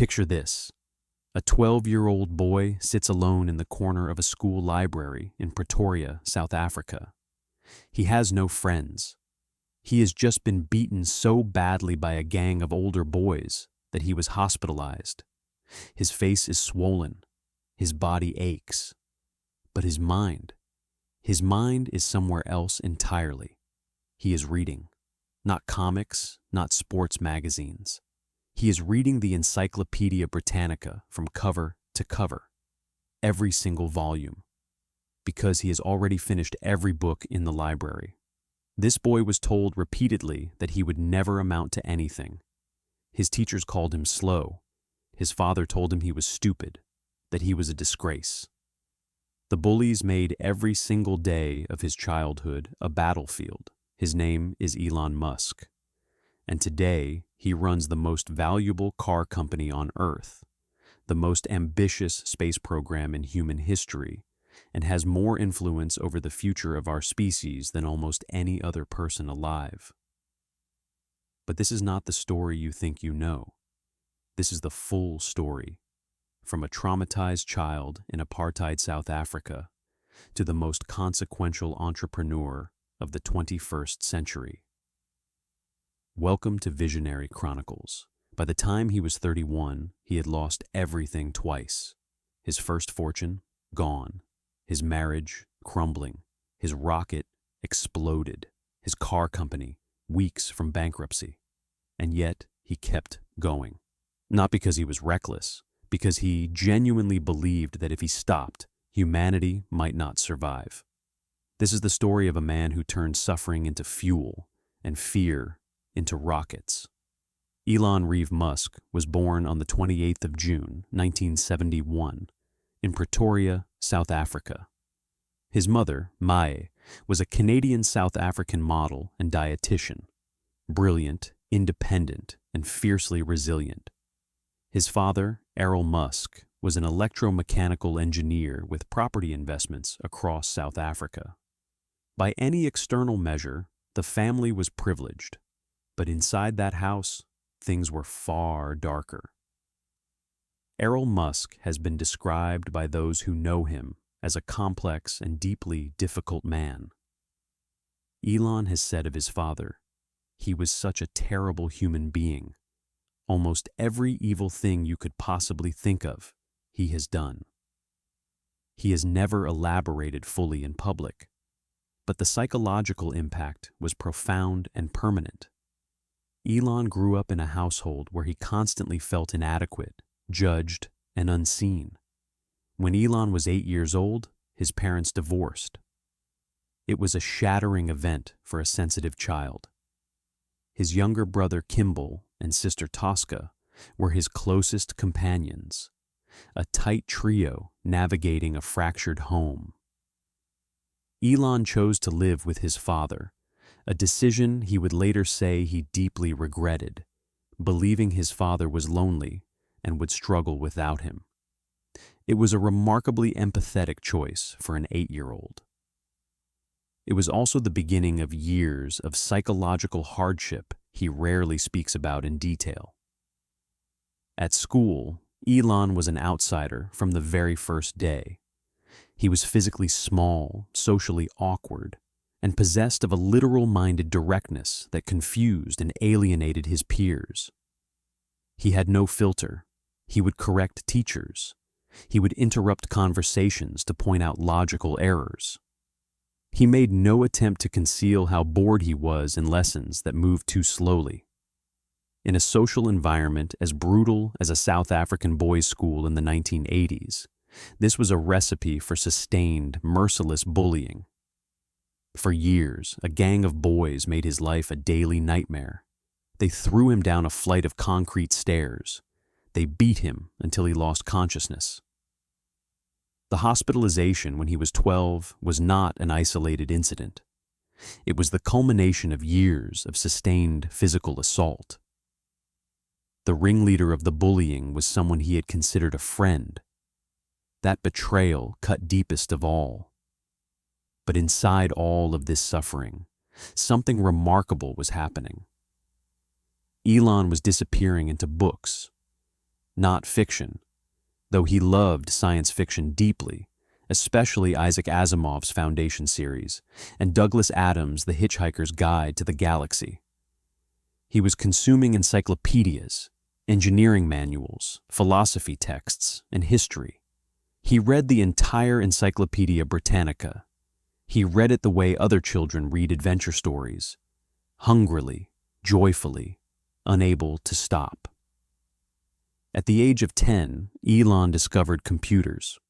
Picture this. A 12-year-old boy sits alone in the corner of a school library in Pretoria, South Africa. He has no friends. He has just been beaten so badly by a gang of older boys that he was hospitalized. His face is swollen. His body aches. But his mind is somewhere else entirely. He is reading. Not comics, not sports magazines. He is reading the Encyclopedia Britannica from cover to cover, every single volume, because he has already finished every book in the library. This boy was told repeatedly that he would never amount to anything. His teachers called him slow. His father told him he was stupid, that he was a disgrace. The bullies made every single day of his childhood a battlefield. His name is Elon Musk. And today, he runs the most valuable car company on Earth, the most ambitious space program in human history, and has more influence over the future of our species than almost any other person alive. But this is not the story you think you know. This is the full story, from a traumatized child in apartheid South Africa to the most consequential entrepreneur of the 21st century. Welcome to Visionary Chronicles. By the time he was 31, he had lost everything twice. His first fortune, gone. His marriage, crumbling. His rocket, exploded. His car company, weeks from bankruptcy. And yet, he kept going. Not because he was reckless, because he genuinely believed that if he stopped, humanity might not survive. This is the story of a man who turned suffering into fuel and fear into rockets. Elon Reeve Musk was born on the 28th of June, 1971, in Pretoria, South Africa. His mother, Mae, was a Canadian South African model and dietitian, brilliant, independent, and fiercely resilient. His father, Errol Musk, was an electromechanical engineer with property investments across South Africa. By any external measure, the family was privileged. But inside that house, things were far darker. Errol Musk has been described by those who know him as a complex and deeply difficult man. Elon has said of his father, "He was such a terrible human being. Almost every evil thing you could possibly think of, he has done." He has never elaborated fully in public, but the psychological impact was profound and permanent. Elon grew up in a household where he constantly felt inadequate, judged, and unseen. When Elon was 8 years old, his parents divorced. It was a shattering event for a sensitive child. His younger brother Kimball and sister Tosca were his closest companions, a tight trio navigating a fractured home. Elon chose to live with his father, a decision he would later say he deeply regretted, believing his father was lonely and would struggle without him. It was a remarkably empathetic choice for an 8-year-old. It was also the beginning of years of psychological hardship he rarely speaks about in detail. At school, Elon was an outsider from the very first day. He was physically small, socially awkward, and possessed of a literal-minded directness that confused and alienated his peers. He had no filter. He would correct teachers. He would interrupt conversations to point out logical errors. He made no attempt to conceal how bored he was in lessons that moved too slowly. In a social environment as brutal as a South African boys' school in the 1980s, this was a recipe for sustained, merciless bullying. For years, a gang of boys made his life a daily nightmare. They threw him down a flight of concrete stairs. They beat him until he lost consciousness. The hospitalization when he was 12 was not an isolated incident. It was the culmination of years of sustained physical assault. The ringleader of the bullying was someone he had considered a friend. That betrayal cut deepest of all. But inside all of this suffering, something remarkable was happening. Elon was disappearing into books. not fiction, though he loved science fiction deeply, especially Isaac Asimov's Foundation series and Douglas Adams' The Hitchhiker's Guide to the Galaxy. He was consuming encyclopedias, engineering manuals, philosophy texts, and history. He read the entire Encyclopedia Britannica. He read it the way other children read adventure stories, hungrily, joyfully, unable to stop. At the age of 10, Elon discovered computers.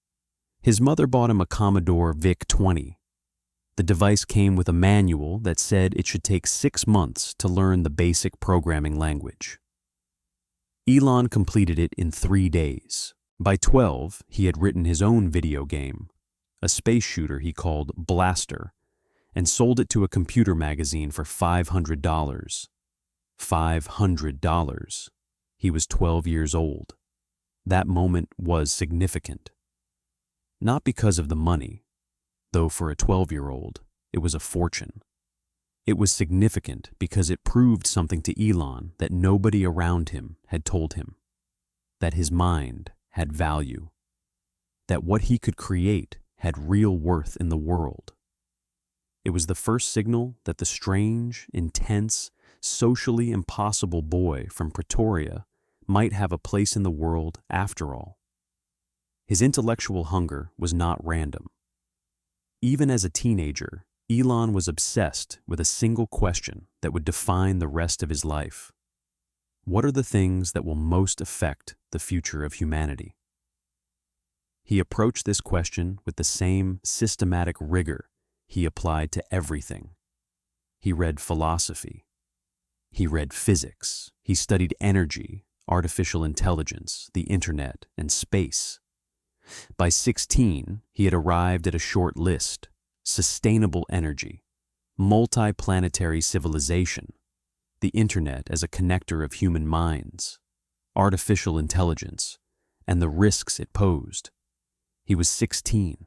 His mother bought him a Commodore VIC-20. The device came with a manual that said it should take 6 months to learn the basic programming language. Elon completed it in 3 days. By 12, he had written his own video game, a space shooter he called Blaster, and sold it to a computer magazine for $500. $500. He was 12 years old. That moment was significant. Not because of the money, though for a 12-year-old, it was a fortune. It was significant because it proved something to Elon that nobody around him had told him, that his mind had value, that what he could create had real worth in the world. It was the first signal that the strange, intense, socially impossible boy from Pretoria might have a place in the world after all. His intellectual hunger was not random. Even as a teenager, Elon was obsessed with a single question that would define the rest of his life. What are the things that will most affect the future of humanity? He approached this question with the same systematic rigor he applied to everything. He read philosophy. He read physics. He studied energy, artificial intelligence, the internet, and space. By 16, he had arrived at a short list: sustainable energy, multi-planetary civilization, the internet as a connector of human minds, artificial intelligence, and the risks it posed. He was 16.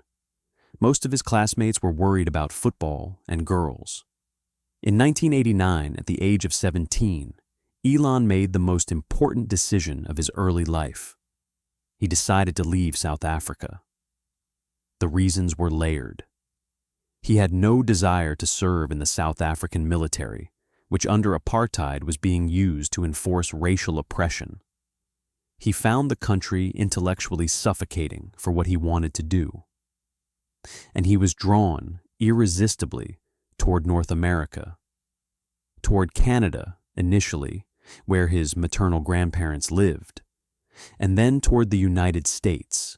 Most of his classmates were worried about football and girls. In 1989, at the age of 17, Elon made the most important decision of his early life. He decided to leave South Africa. The reasons were layered. He had no desire to serve in the South African military, which under apartheid was being used to enforce racial oppression. He found the country intellectually suffocating for what he wanted to do. And he was drawn irresistibly toward North America, toward Canada initially, where his maternal grandparents lived, and then toward the United States,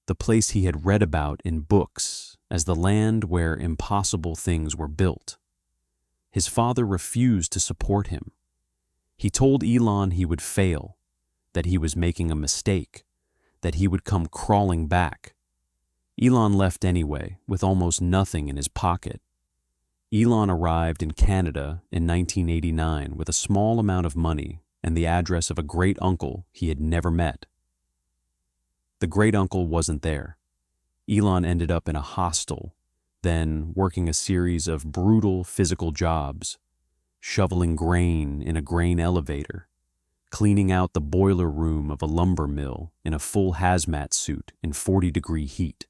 the place he had read about in books as the land where impossible things were built. His father refused to support him. He told Elon he would fail, that he was making a mistake, that he would come crawling back. Elon left anyway, with almost nothing in his pocket. Elon arrived in Canada in 1989 with a small amount of money and the address of a great-uncle he had never met. The great-uncle wasn't there. Elon ended up in a hostel, then working a series of brutal physical jobs, shoveling grain in a grain elevator, cleaning out the boiler room of a lumber mill in a full hazmat suit in 40-degree heat.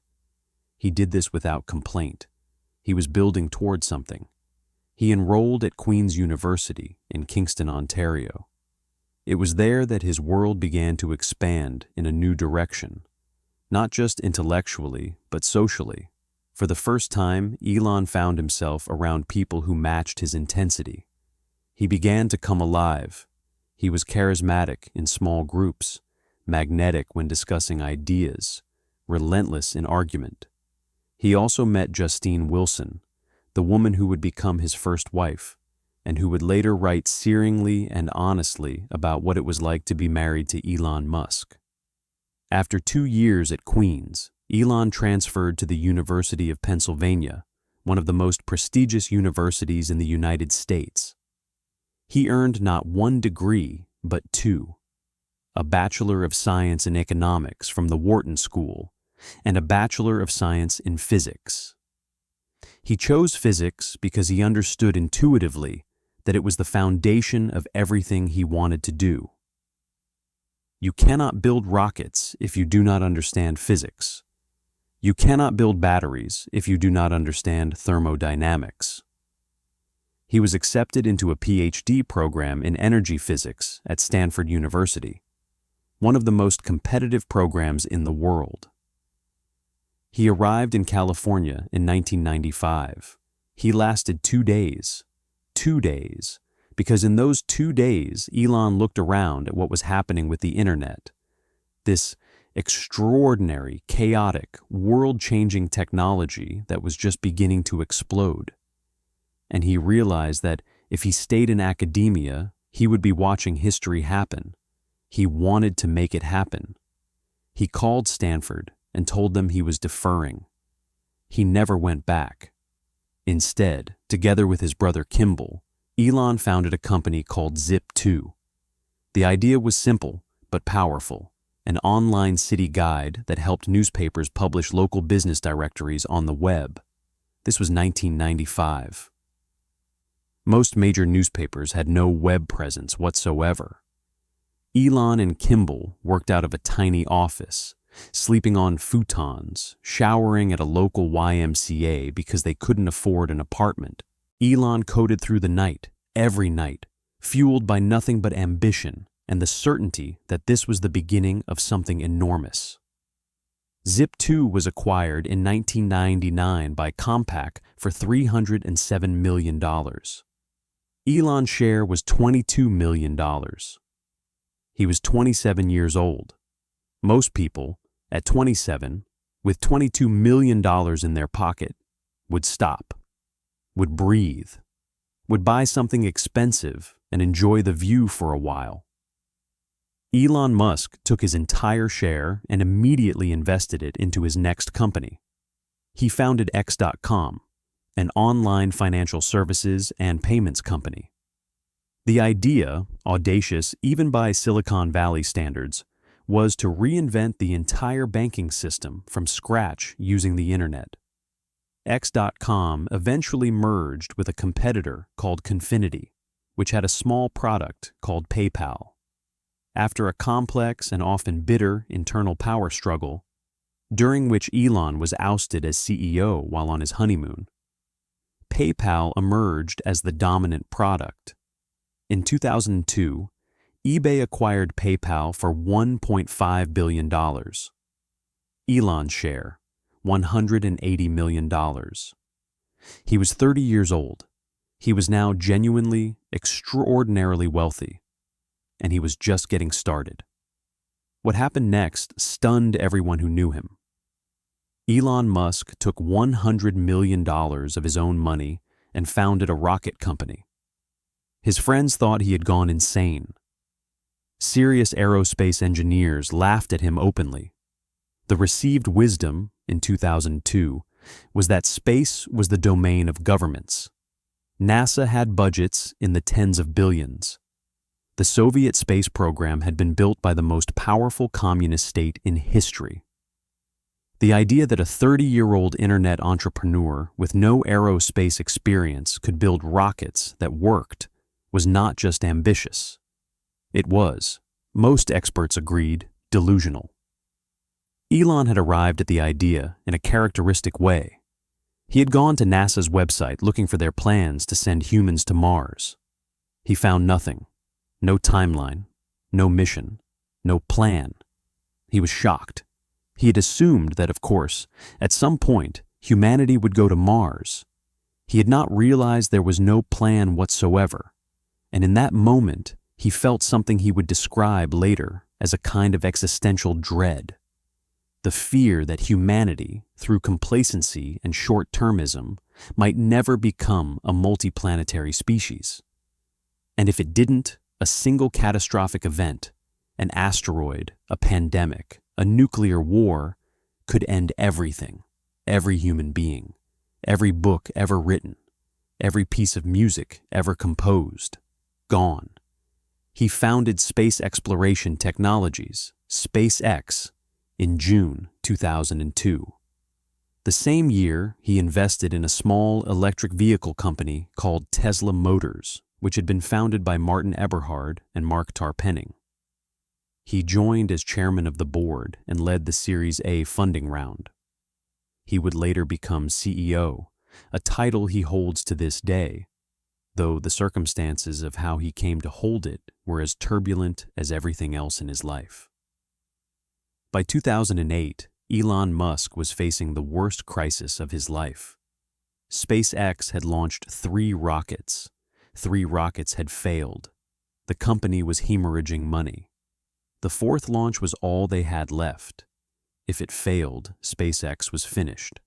He did this without complaint. He was building toward something. He enrolled at Queen's University in Kingston, Ontario. It was there that his world began to expand in a new direction, not just intellectually, but socially. For the first time, Elon found himself around people who matched his intensity. He began to come alive. He was charismatic in small groups, magnetic when discussing ideas, relentless in argument. He also met Justine Wilson, the woman who would become his first wife, and who would later write searingly and honestly about what it was like to be married to Elon Musk. After 2 years at Queen's, Elon transferred to the University of Pennsylvania, one of the most prestigious universities in the United States. He earned not 1 degree, but 2, a Bachelor of Science in Economics from the Wharton School, and a Bachelor of Science in Physics. He chose physics because he understood intuitively that it was the foundation of everything he wanted to do. You cannot build rockets if you do not understand physics. You cannot build batteries if you do not understand thermodynamics. He was accepted into a PhD program in energy physics at Stanford University, one of the most competitive programs in the world. He arrived in California in 1995. He lasted 2 days. 2 days. Because in those 2 days, Elon looked around at what was happening with the internet. This extraordinary, chaotic, world-changing technology that was just beginning to explode. And he realized that if he stayed in academia, he would be watching history happen. He wanted to make it happen. He called Stanford and told them he was deferring. He never went back. Instead, together with his brother Kimball, Elon founded a company called Zip2. The idea was simple but powerful, an online city guide that helped newspapers publish local business directories on the web. This was 1995. Most major newspapers had no web presence whatsoever. Elon and Kimball worked out of a tiny office, sleeping on futons, showering at a local YMCA because they couldn't afford an apartment. Elon coded through the night, every night, fueled by nothing but ambition and the certainty that this was the beginning of something enormous. Zip2 was acquired in 1999 by Compaq for $307 million. Elon's share was $22 million. He was 27 years old. Most people, at 27, with $22 million in their pocket, would stop, would breathe, would buy something expensive and enjoy the view for a while. Elon Musk took his entire share and immediately invested it into his next company. He founded X.com, an online financial services and payments company. The idea, audacious even by Silicon Valley standards, was to reinvent the entire banking system from scratch using the internet. X.com eventually merged with a competitor called Confinity, which had a small product called PayPal. After a complex and often bitter internal power struggle, during which Elon was ousted as CEO while on his honeymoon, PayPal emerged as the dominant product. In 2002, eBay acquired PayPal for $1.5 billion. Elon's share, $180 million. He was 30 years old. He was now genuinely, extraordinarily wealthy, and he was just getting started. What happened next stunned everyone who knew him. Elon Musk took $100 million of his own money and founded a rocket company. His friends thought he had gone insane. Serious aerospace engineers laughed at him openly. The received wisdom, in 2002, was that space was the domain of governments. NASA had budgets in the tens of billions. The Soviet space program had been built by the most powerful communist state in history. The idea that a 30-year-old internet entrepreneur with no aerospace experience could build rockets that worked was not just ambitious. It was, most experts agreed, delusional. Elon had arrived at the idea in a characteristic way. He had gone to NASA's website looking for their plans to send humans to Mars. He found nothing. No timeline, no mission, no plan. He was shocked. He had assumed that, of course, at some point, humanity would go to Mars. He had not realized there was no plan whatsoever, and in that moment, he felt something he would describe later as a kind of existential dread. The fear that humanity, through complacency and short-termism, might never become a multiplanetary species. And if it didn't, a single catastrophic event, an asteroid, a pandemic, a nuclear war, could end everything, every human being, every book ever written, every piece of music ever composed, gone. He founded Space Exploration Technologies, SpaceX, in June 2002. The same year, he invested in a small electric vehicle company called Tesla Motors, which had been founded by Martin Eberhard and Mark Tarpenning. He joined as chairman of the board and led the Series A funding round. He would later become CEO, a title he holds to this day, though the circumstances of how he came to hold it were as turbulent as everything else in his life. By 2008, Elon Musk was facing the worst crisis of his life. SpaceX had launched 3 rockets. 3 rockets had failed. The company was hemorrhaging money. The 4th launch was all they had left. If it failed, SpaceX was finished.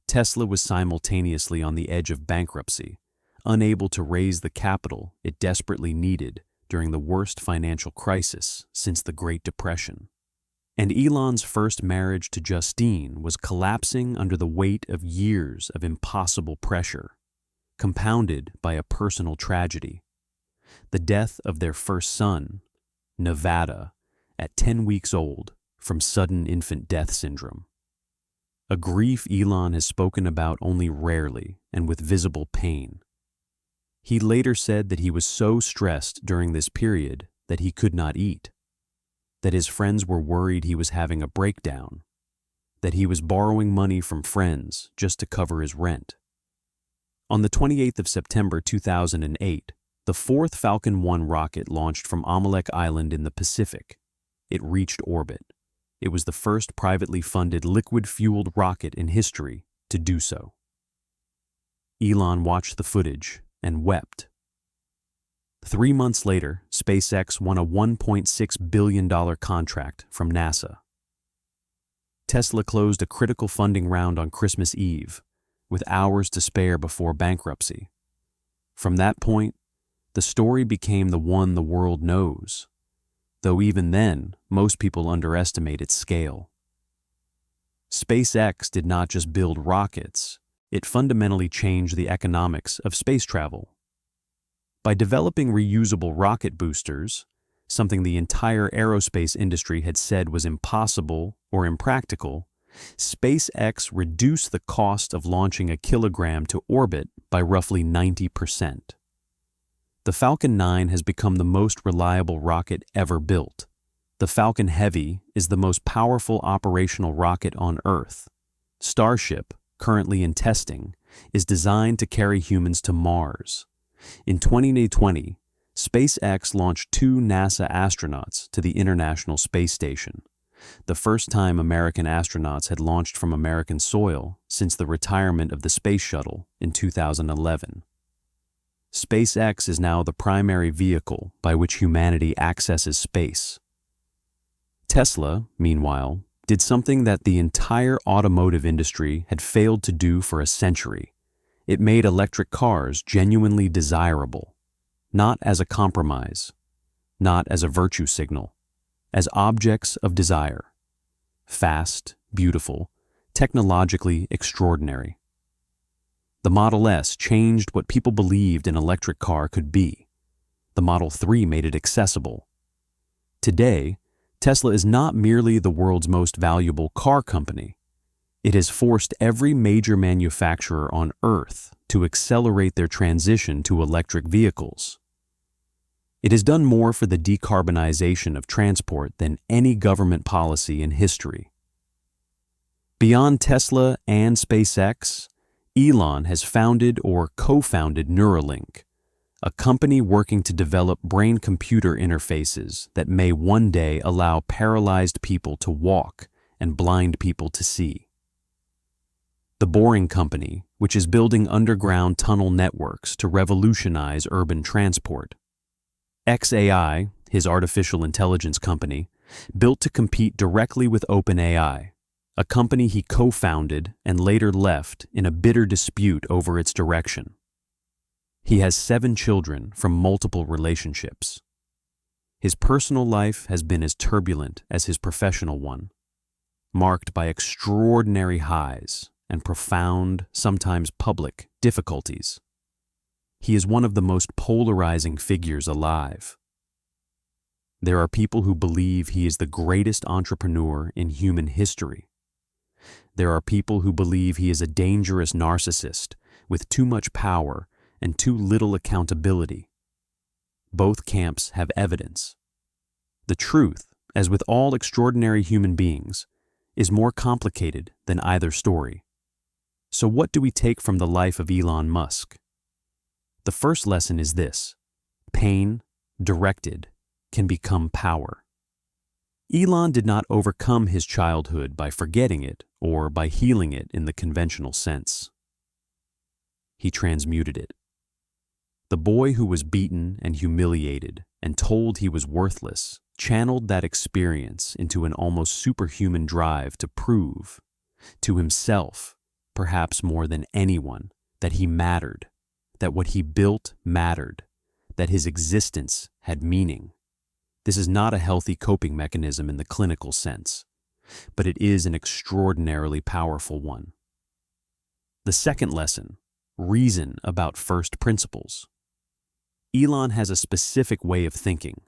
Tesla was simultaneously on the edge of bankruptcy, unable to raise the capital it desperately needed during the worst financial crisis since the Great Depression. And Elon's first marriage to Justine was collapsing under the weight of years of impossible pressure, compounded by a personal tragedy: the death of their first son, Nevada, at 10 weeks old from sudden infant death syndrome. A grief Elon has spoken about only rarely and with visible pain. He later said that he was so stressed during this period that he could not eat, that his friends were worried he was having a breakdown, that he was borrowing money from friends just to cover his rent. On the 28th of September 2008, the 4th Falcon 1 rocket launched from Amalek Island in the Pacific. It reached orbit. It was the first privately funded liquid-fueled rocket in history to do so. Elon watched the footage and wept. 3 months later, SpaceX won a $1.6 billion contract from NASA. Tesla closed a critical funding round on Christmas Eve, with hours to spare before bankruptcy. From that point, the story became the one the world knows, though even then, most people underestimate its scale. SpaceX did not just build rockets, it fundamentally changed the economics of space travel. By developing reusable rocket boosters, something the entire aerospace industry had said was impossible or impractical, SpaceX reduced the cost of launching a kilogram to orbit by roughly 90%. The Falcon 9 has become the most reliable rocket ever built. The Falcon Heavy is the most powerful operational rocket on Earth. Starship, currently in testing, is designed to carry humans to Mars. In 2020, SpaceX launched 2 NASA astronauts to the International Space Station, the first time American astronauts had launched from American soil since the retirement of the Space Shuttle in 2011. SpaceX is now the primary vehicle by which humanity accesses space. Tesla, meanwhile, did something that the entire automotive industry had failed to do for a century. It made electric cars genuinely desirable, not as a compromise, not as a virtue signal, as objects of desire. Fast, beautiful, technologically extraordinary. The Model S changed what people believed an electric car could be. The Model 3 made it accessible. Today, Tesla is not merely the world's most valuable car company. It has forced every major manufacturer on Earth to accelerate their transition to electric vehicles. It has done more for the decarbonization of transport than any government policy in history. Beyond Tesla and SpaceX, Elon has founded or co-founded Neuralink, a company working to develop brain-computer interfaces that may one day allow paralyzed people to walk and blind people to see. The Boring Company, which is building underground tunnel networks to revolutionize urban transport. xAI, his artificial intelligence company, built to compete directly with OpenAI, a company he co-founded and later left in a bitter dispute over its direction. He has 7 children from multiple relationships. His personal life has been as turbulent as his professional one, marked by extraordinary highs and profound, sometimes public, difficulties. He is one of the most polarizing figures alive. There are people who believe he is the greatest entrepreneur in human history. There are people who believe he is a dangerous narcissist with too much power and too little accountability. Both camps have evidence. The truth, as with all extraordinary human beings, is more complicated than either story. So what do we take from the life of Elon Musk? The first lesson is this: pain, directed, can become power. Elon did not overcome his childhood by forgetting it or by healing it in the conventional sense. He transmuted it. The boy who was beaten and humiliated and told he was worthless channeled that experience into an almost superhuman drive to prove, to himself, perhaps more than anyone, that he mattered, that what he built mattered, that his existence had meaning. This is not a healthy coping mechanism in the clinical sense, but it is an extraordinarily powerful one. The second lesson: reason about first principles. Elon has a specific way of thinking.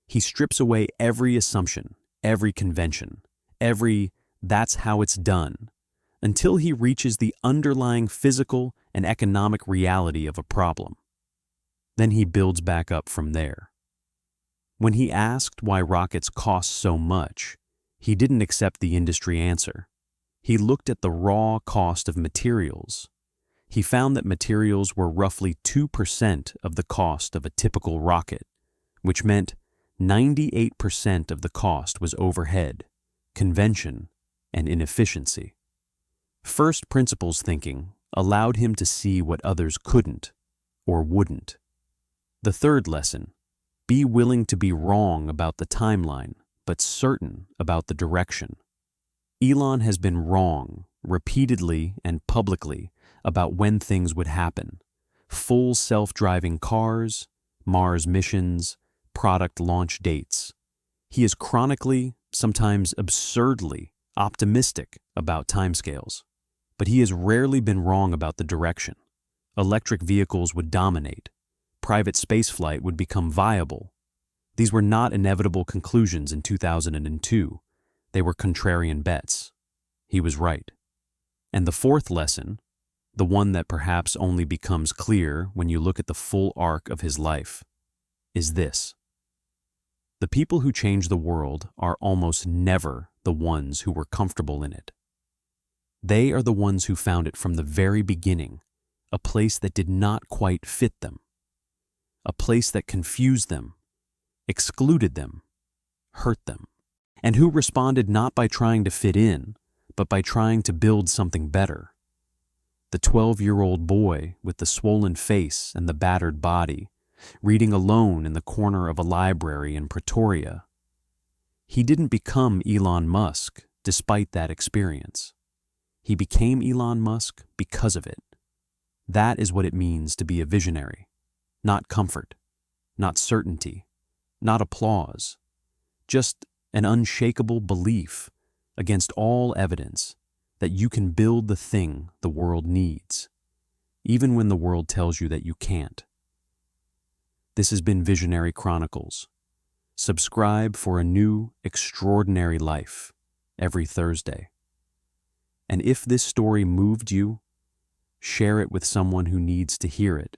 He strips away every assumption, every convention, every "that's how it's done," until he reaches the underlying physical and economic reality of a problem. Then he builds back up from there. When he asked why rockets cost so much, he didn't accept the industry answer. He looked at the raw cost of materials. He found that materials were roughly 2% of the cost of a typical rocket, which meant 98% of the cost was overhead, convention, and inefficiency. First principles thinking allowed him to see what others couldn't or wouldn't. The third lesson: be willing to be wrong about the timeline, but certain about the direction. Elon has been wrong repeatedly and publicly about when things would happen: full self-driving cars, Mars missions, product launch dates. He is chronically, sometimes absurdly, optimistic about timescales, but he has rarely been wrong about the direction. Electric vehicles would dominate. Private spaceflight would become viable. These were not inevitable conclusions in 2002. They were contrarian bets. He was right. And the fourth lesson, the one that perhaps only becomes clear when you look at the full arc of his life, is this: the people who change the world are almost never the ones who were comfortable in it. They are the ones who found it from the very beginning, a place that did not quite fit them, a place that confused them, excluded them, hurt them, and who responded not by trying to fit in, but by trying to build something better. The 12-year-old boy with the swollen face and the battered body, reading alone in the corner of a library in Pretoria. He didn't become Elon Musk despite that experience. He became Elon Musk because of it. That is what it means to be a visionary. Not comfort, not certainty, not applause, just an unshakable belief against all evidence that you can build the thing the world needs, even when the world tells you that you can't. This has been Visionary Chronicles. Subscribe for a new, extraordinary life every Thursday. And if this story moved you, share it with someone who needs to hear it.